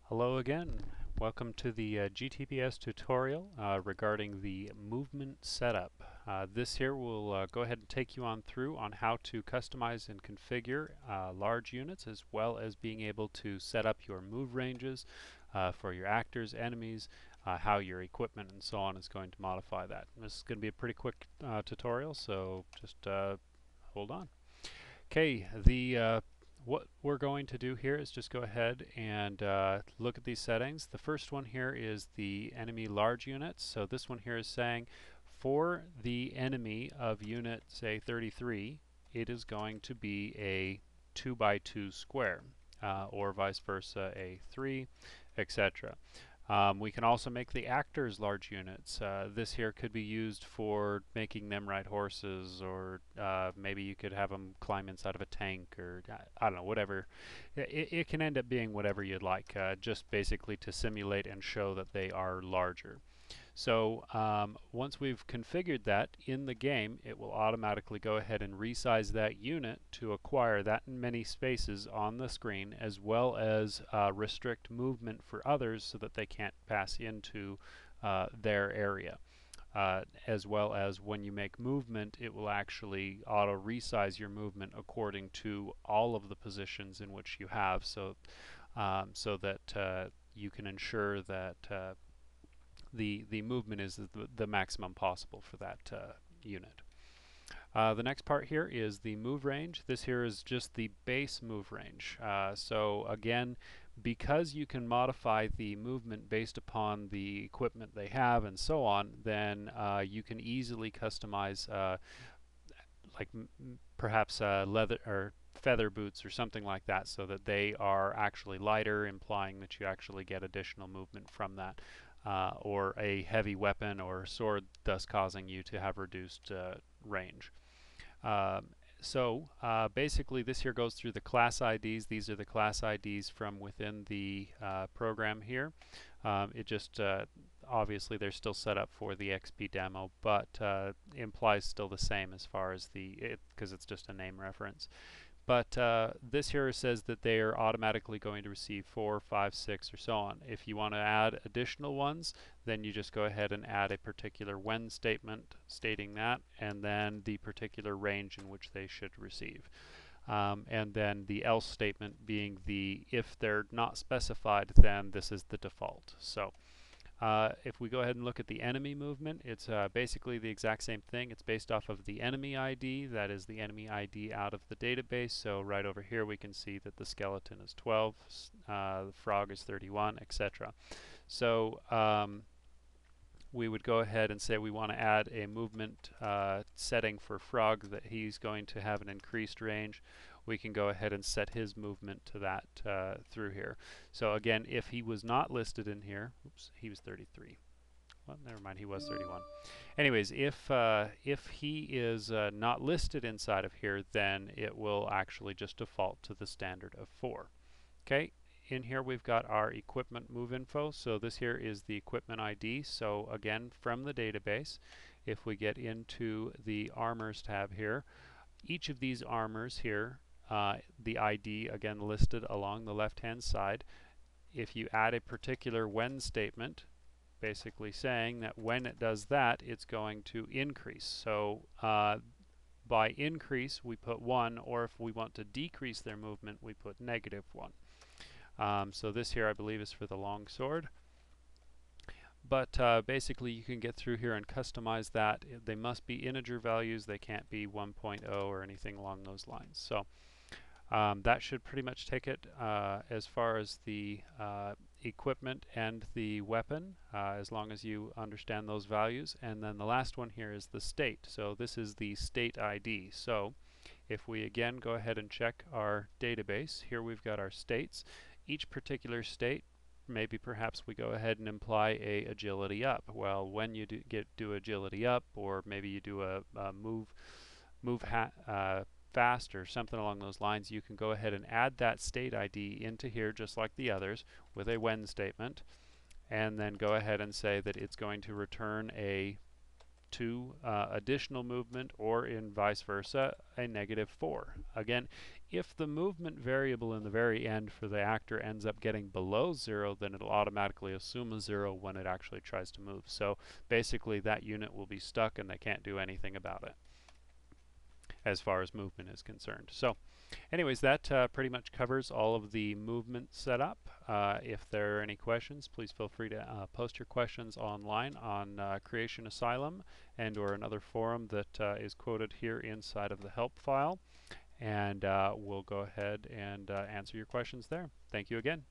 Hello again. Welcome to the GTBS tutorial regarding the movement setup. This here will go ahead and take you on through on how to customize and configure large units, as well as being able to set up your move ranges for your actors, enemies, how your equipment and so on is going to modify that. This is going to be a pretty quick tutorial, so just hold on. Okay, what we're going to do here is just go ahead and look at these settings. The first one here is the enemy large units. So this one here is saying for the enemy of unit, say 33, it is going to be a 2 by 2 square, or vice versa, a 3, etc. We can also make the actors large units. This here could be used for making them ride horses, or maybe you could have them climb inside of a tank, or I don't know, whatever. It can end up being whatever you'd like, just basically to simulate and show that they are larger. So once we've configured that in the game, it will automatically go ahead and resize that unit to acquire that many spaces on the screen, as well as restrict movement for others so that they can't pass into their area. As well as when you make movement, it will actually auto resize your movement according to all of the positions in which you have, so that you can ensure that the movement is the maximum possible for that unit. The next part here is the move range. This here is just the base move range. So again, because you can modify the movement based upon the equipment they have and so on, then you can easily customize like perhaps leather or feather boots or something like that, so that they are actually lighter, implying that you actually get additional movement from that. Or a heavy weapon or sword, thus causing you to have reduced range. Basically this here goes through the class IDs. These are the class IDs from within the program here. It just obviously they're still set up for the XP demo, but implies still the same as far as because it's just a name reference. But this here says that they are automatically going to receive 4, 5, 6, or so on. If you want to add additional ones, then you just go ahead and add a particular when statement stating that, and then the particular range in which they should receive. And then the else statement being the if they're not specified, then this is the default. So if we go ahead and look at the enemy movement, it's basically the exact same thing. It's based off of the enemy ID. That is the enemy ID out of the database. So right over here we can see that the skeleton is 12, the frog is 31, etc. So we would go ahead and say we want to add a movement setting for frog, that he's going to have an increased range. We can go ahead and set his movement to that through here. So again, if he was not listed in here, oops, he was 33. Well, never mind, he was 31. Anyways, if he is not listed inside of here, then it will actually just default to the standard of 4. Okay. In here we've got our equipment move info. So this here is the equipment ID. So again, from the database, if we get into the armors tab here, each of these armors here, the ID again listed along the left hand side. If you add a particular when statement, basically saying that when it does that, it's going to increase. So by increase we put 1, or if we want to decrease their movement, we put -1. So this here I believe is for the long sword. But basically you can get through here and customize that. They must be integer values. They can't be 1.0 or anything along those lines. So that should pretty much take it as far as the equipment and the weapon, as long as you understand those values. And then the last one here is the state. So this is the state ID. So if we again go ahead and check our database, here we've got our states. Each particular state, maybe perhaps we go ahead and imply a agility up. Well, when you do agility up, or maybe you do a move fast or something along those lines, you can go ahead and add that state ID into here just like the others with a when statement, and then go ahead and say that it's going to return a 2 additional movement, or in vice versa a -4. Again, if the movement variable in the very end for the actor ends up getting below 0, then it'll automatically assume a 0 when it actually tries to move. So basically that unit will be stuck and they can't do anything about it as far as movement is concerned. So anyways, that pretty much covers all of the movement setup. If there are any questions, please feel free to post your questions online on Creation Asylum and or another forum that is quoted here inside of the help file. And we'll go ahead and answer your questions there. Thank you again.